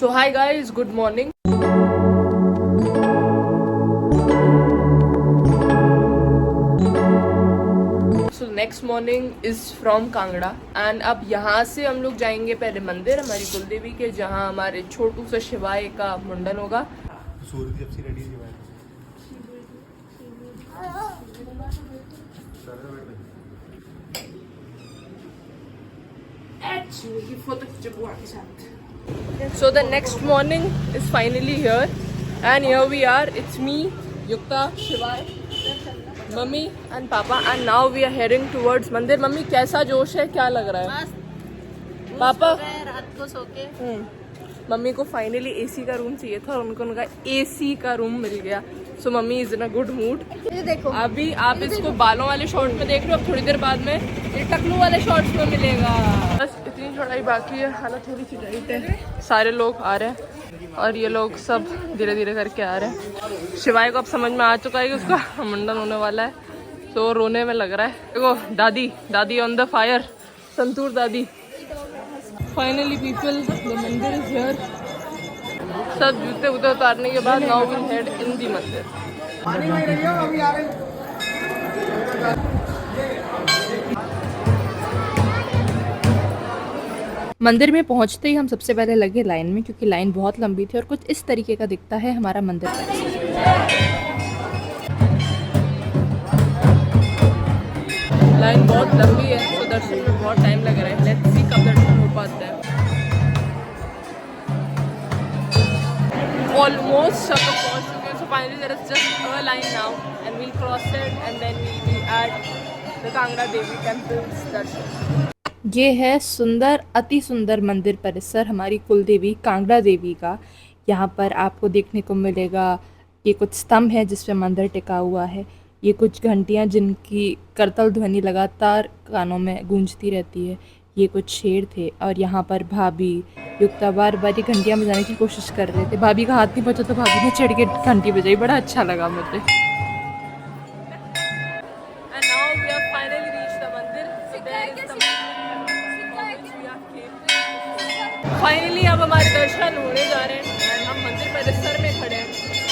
So hi guys, good morning. So next morning is from Kangra and अब यहाँ से हम लोग जाएंगे पहले मंदिर हमारी कुलदेवी के, जहाँ हमारे छोटू से शिवाय का मुंडन होगा। So the next morning is finally here and here we are. It's me, Yukta, Shivay, Mummy and Papa and now we are heading towards मंदिर। मम्मी कैसा जोश है, क्या लग रहा है? पापा रात को सो के मम्मी को फाइनली एसी का रूम चाहिए था और उनका एसी का रूम मिल गया। So mummy is in a good mood. देखो अभी आप इसको बालों वाले शॉर्ट में देख रहे हो, अब थोड़ी देर बाद में ये टकलू वाले शॉर्ट्स में मिलेगा। बस इतनी चढ़ाई बाकी है, हालत थोड़ी सी टाइट है। सारे लोग आ रहे हैं और ये लोग सब धीरे धीरे करके आ रहे हैं। शिवाय को अब समझ में आ चुका है कि उसका मुंडन होने वाला है, तो रोने में लग रहा है। देखो दादी ऑन द फायर, संतूर दादी। फाइनली पीपल, द मंदिर इज हियर। सब जूते वूते उतारने के बाद नाउ विल हेड इन दी मंदिर। मंदिर में पहुंचते ही हम सबसे पहले लगे लाइन में, क्योंकि लाइन बहुत लंबी थी और कुछ इस तरीके का दिखता है हमारा मंदिर। लाइन बहुत लंबी है तो दर्शन में बहुत टाइम लग रहा है। लेट्स सी कब दर्शन हो पाता है। ऑलमोस्ट सब लोग पहुंच चुके हैं। So finally there is just a line now and we'll cross it and then we will at the Kangra Devi temples darshan. ये है सुंदर, अति सुंदर मंदिर परिसर हमारी कुलदेवी कांगड़ा देवी का। यहाँ पर आपको देखने को मिलेगा ये कुछ स्तंभ है जिस पे मंदिर टिका हुआ है। ये कुछ घंटियाँ जिनकी करतल ध्वनि लगातार कानों में गूंजती रहती है। ये कुछ शेर थे और यहाँ पर भाभी युक्ता बार बार ये घंटियाँ बजाने की कोशिश कर रहे थे। भाभी का हाथ नहीं बचा तो भाभी ने चढ़ के घंटी बजाई, बड़ा अच्छा लगा मुझे। फाइनली अब हमारे दर्शन होने जा रहे हैं एंड हम मंदिर परिसर में खड़े हैं।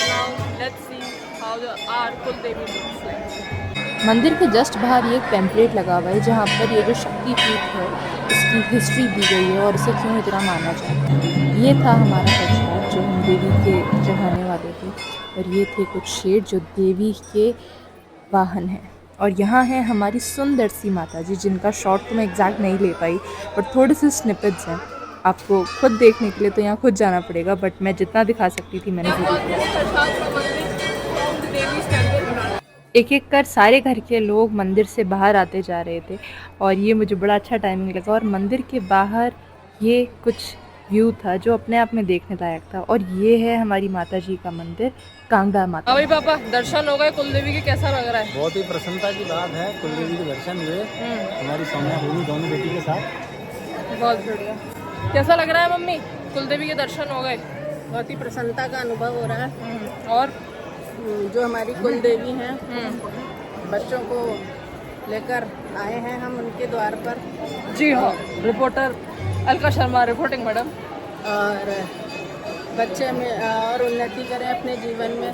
Now let's see how the our कुलदेवी लुक्स लाइक। मंदिर के जस्ट बाहर ये एक पैम्पलेट लगा हुआ है जहाँ पर ये जो शक्तिपीठ है इसकी हिस्ट्री दी गई है और इसे क्यों इतना माना जाता है। ये था हमारा प्रसाद जो हम देवी के चढ़ाने वाले थे और ये थे कुछ शेर जो देवी के वाहन हैं। और यहाँ है हमारी सुंदर सी माता जी जिनका शॉट तो मैं एग्जैक्ट नहीं ले पाई बट थोड़े से स्निपेट्स हैं। आपको खुद देखने के लिए तो यहाँ खुद जाना पड़ेगा बट मैं जितना दिखा सकती थी मैंने एक एक कर सारे घर के लोग मंदिर से बाहर आते जा रहे थे और ये मुझे बड़ा अच्छा टाइमिंग लगा। और मंदिर के बाहर ये कुछ व्यू था जो अपने आप में देखने लायक था। और ये है हमारी माता जी का मंदिर, कांगड़ा माता। भाई पापा दर्शन हो गए कुलदेवी के, कैसा लग रहा है? बहुत ही प्रसन्नता की बात है, कुलदेवी के दर्शन हुए हमारी सौम्या हुई दोनों बेटी के साथ। बहुत बढ़िया। कैसा लग रहा है मम्मी, कुलदेवी के दर्शन हो गए? बहुत ही प्रसन्नता का अनुभव हो रहा है। और जो हमारी कुलदेवी हैं बच्चों को लेकर आए हैं हम उनके द्वार पर। जी हाँ, reporter Alka Sharma reporting madam. और बच्चे में और उन्नति करें अपने जीवन में,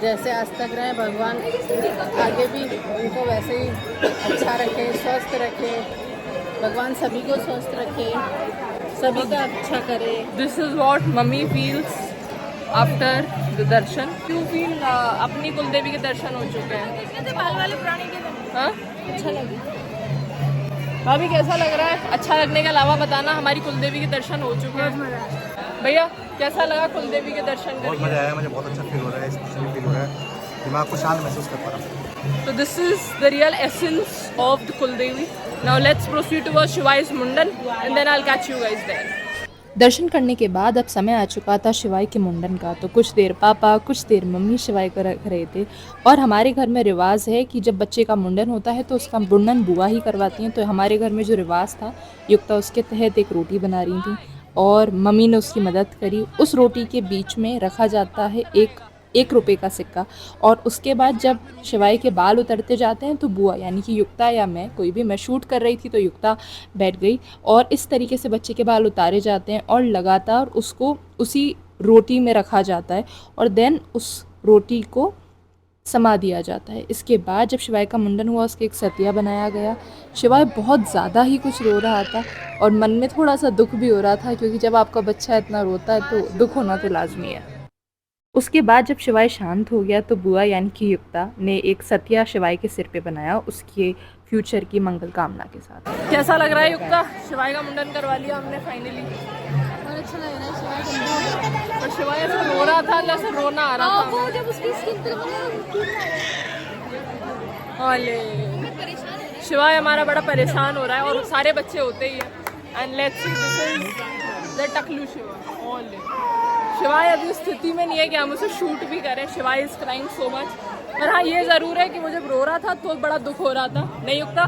जैसे आज तक रहे भगवान आगे भी उनको वैसे ही अच्छा रखे, स्वस्थ रखे। भगवान सभी को स्वस्थ रखे, सभी का अच्छा करे। This is what mummy feels after the darshan. क्यों फील अपनी कुलदेवी के दर्शन हो चुके हैं। बाल वाले प्राणी के हाँ अच्छा लगे। भाभी कैसा लग रहा है? अच्छा लगने के अलावा बताना, हमारी कुलदेवी के दर्शन हो चुके हैं। भैया कैसा लगा कुलदेवी के दर्शन करके? बहुत मजा आया, मुझे बहुत अच्छा फील हो रहा है, स्पेशली फील हो रहा है, दिमाग को शांत महसूस कर पा रहा हूँ। So this is the real essence of the Kuldevi. Now let's proceed towards Shivai's Mundan and then I'll catch you guys there. दर्शन करने के बाद अब समय आ चुका था शिवाय के मुंडन का। तो कुछ देर पापा कुछ देर मम्मी शिवाय को रख रहे थे। और हमारे घर में रिवाज है कि जब बच्चे का मुंडन होता है तो उसका मुंडन बुआ ही करवाती हैं। तो हमारे घर में जो रिवाज था, युक्ता उसके तहत एक रोटी बना रही थी और मम्मी ने उसकी मदद करी। उस रोटी के बीच में रखा जाता है एक 1 रुपये का सिक्का। और उसके बाद जब शिवाय के बाल उतरते जाते हैं तो बुआ यानी कि युक्ता या मैं, कोई भी, मैं शूट कर रही थी तो युक्ता बैठ गई और इस तरीके से बच्चे के बाल उतारे जाते हैं और लगातार उसको उसी रोटी में रखा जाता है और देन उस रोटी को समा दिया जाता है। इसके बाद जब शिवाय का मुंडन हुआ उसके एक सतिया बनाया गया। शिवाय बहुत ज़्यादा ही कुछ रो रहा था और मन में थोड़ा सा दुख भी हो रहा था, क्योंकि जब आपका बच्चा इतना रोता है तो दुख होना तो लाजमी है। उसके बाद जब शिवाय शांत हो गया तो बुआ यानी कि युक्ता ने एक सतिया शिवाय के सिर पे बनाया उसके फ्यूचर की मंगल कामना के साथ। कैसा लग रहा है युक्ता? शिवाय का मुंडन करवा लिया हमने फाइनली। और अच्छा लग रहा है शिवाय और शिवाय ऐसा रो रहा था जैसे रोना आ रहा था। वो जब उसकी स्किन पे ओले, शिवाय हमारा बड़ा परेशान हो रहा है और सारे बच्चे होते ही हैं। And let's see, this is the Taklu Shivay. ओले, शिवाय अभी उस स्थिति में नहीं है कि हम उसे शूट भी करें। शिवाय इज क्राइंग सो मच। पर हाँ, ये ज़रूर है कि वो जब रो रहा था तो बड़ा दुख हो रहा था, नहीं युक्ता?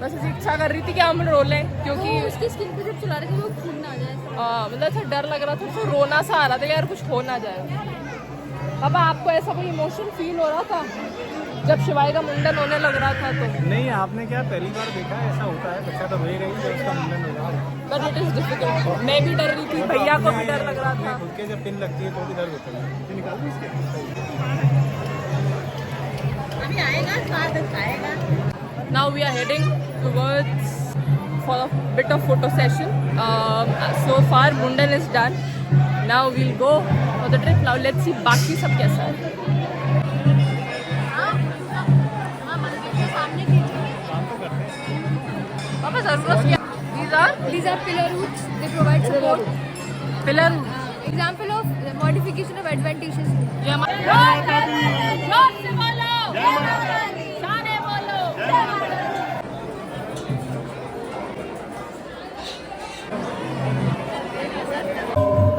बस ऐसी इच्छा कर रही थी कि हम रो लें, क्योंकि उसकी स्किन पे जब चला रहे थे वो खून ना आ जाए। मतलब ऐसा डर लग रहा था, तो रोना सा आ रहा था यार कुछ हो ना जाए। पापा, आपको ऐसा कोई इमोशन फील हो रहा था जब शिवाय का मुंडन होने लग रहा था तो? नहीं, आपने क्या पहली बार देखा है? ऐसा होता है, बच्चा तो रोएगा ही जब उसका मुंडन होगा। But it is difficult. मैं भी डर रही थी, भैया को भी डर लग रहा था। खुद के जब पिन लगती है तो भी दर्द होता है। ये निकाल दो इसके। अभी आएगा, स्वाद खाएगा। Now we are heading towards for a bit of photo session. So far Mundan is done. Now we'll go for the trip. Now let's see बाकी सब कैसा है। पापा जरूरत क्या? These are pillar roots. They provide support. Pillar Example of modification of adventitious roots. ये जोर से बोलो, शाने बोलो।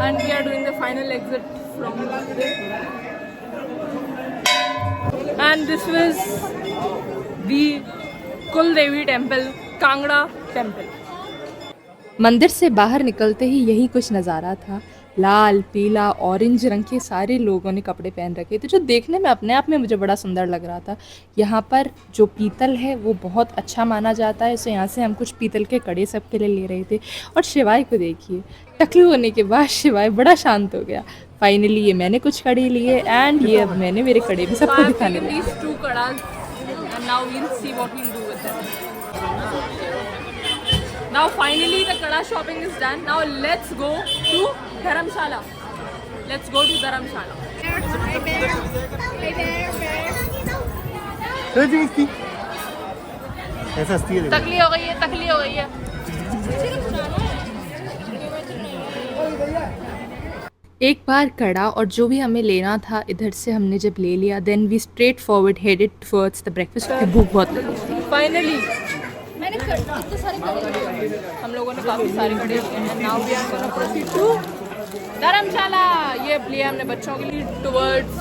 And we are doing the final exit from there. And this was the Kuldevi temple, Kangra temple. मंदिर से बाहर निकलते ही यही कुछ नज़ारा था। लाल, पीला, ऑरेंज रंग के सारे लोगों ने कपड़े पहन रखे थे, जो देखने में अपने आप में मुझे बड़ा सुंदर लग रहा था। यहाँ पर जो पीतल है वो बहुत अच्छा माना जाता है, तो यहाँ से हम कुछ पीतल के कड़े सबके लिए ले रहे थे। और शिवाय को देखिए, टकलू होने के बाद शिवाय बड़ा शांत हो गया। फाइनली ये मैंने कुछ कड़े लिए एंड ये अब मैंने मेरे कड़े भी सबको दिखाने लगी। Now finally the kada shopping is done. Now let's go to Dharamshala. Let's go to Dharamshala. ऐसा हस्ती है। तकली हो गई है, तकली हो गई है। एक बार कड़ा और जो भी हमें लेना था इधर से हमने जब ले लिया, then we straight forward headed towards the breakfast. भूख बहुत लगी थी। फाइनली मैंने इतने सारे कड़े हम लोगों ने काफ़ी सारे कड़े लिए हैं। Now we are gonna proceed to Dharamshala. ये लिए हमने बच्चों के लिए टुवर्ड्स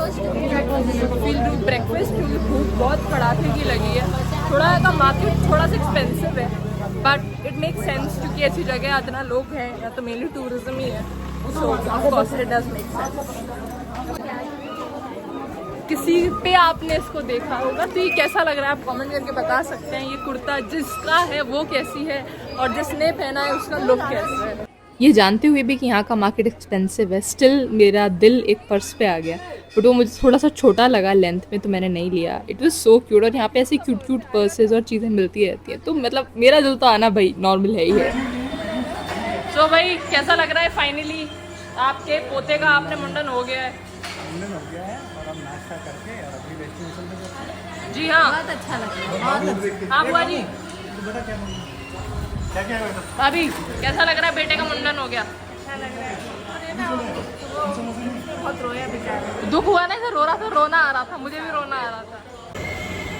विल डू ब्रेकफास्ट, क्योंकि भूख बहुत कड़ाके की लगी है। थोड़ा का मार्केट थोड़ा सा एक्सपेंसिव है, बट इट मेक सेंस क्योंकि ऐसी जगह इतना लोग हैं, या तो मेनली टूरिज्म ही है, सो of course it does make sense. किसी पे आपने इसको देखा होगा, तो ये कैसा लग रहा है आप कमेंट करके बता सकते हैं। ये कुर्ता जिसका है वो कैसी है और जिसने पहना है उसका लुक कैसा है। ये जानते हुए भी कि यहाँ का मार्केट एक्सपेंसिव है, स्टिल मेरा दिल एक पर्स पे आ गया, बट वो मुझे थोड़ा सा छोटा लगा लेंथ में, तो मैंने नहीं लिया। इट वाज सो क्यूट, और यहाँ पे ऐसी क्यूट क्यूट पर्सेज और चीज़ें मिलती रहती हैं, तो मतलब मेरा दिल तो आना भाई नॉर्मल है ही है। तो भाई कैसा लग रहा है? फाइनली आपके पोते का आपने मुंडन हो गया है। मुंडन हो गया है और अब नाश्ता करके और अपनी डेस्टिनेशन पे जाते हैं। जी हाँ, बहुत अच्छा लगा। हाँ बुआ जी, तो बेटा क्या क्या है बेटा? भाभी कैसा लग रहा है? बेटे का मुंडन हो गया। बहुत रोया बेचारा। दुख हुआ ना, ऐसा रो रहा था, रोना आ रहा था, मुझे भी रोना आ रहा था।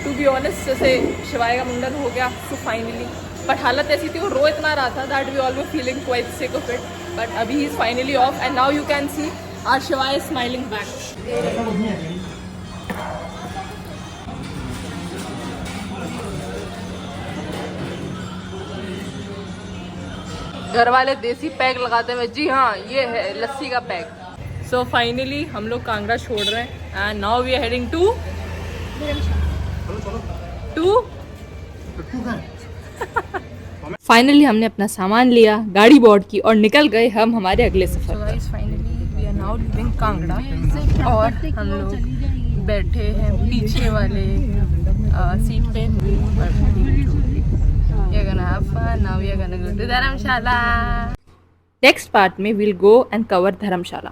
टू बी ऑनेस्ट, जैसे शिवाय का मुंडन हो गया तो फाइनली, बट हालत ऐसी थी, वो रो इतना रहा था that we all were feeling quite sick of it, but अभी he is finally off and now you can see our Shivay is smiling back. घर वाले देसी पैक लगाते हुए, जी हाँ ये है लस्सी का पैक। सो फाइनली हम लोग कांगड़ा छोड़ रहे हैं and now we are heading to finally हमने अपना सामान लिया, गाड़ी बोर्ड की और निकल गए हम हमारे अगले सफर पर। Finally we are now leaving Kangra और हम लोग बैठे हैं पीछे वाले सीट पे। We are gonna have fun. Now we are gonna go to Dharamshala. Next part में we'll go and cover Dharamshala.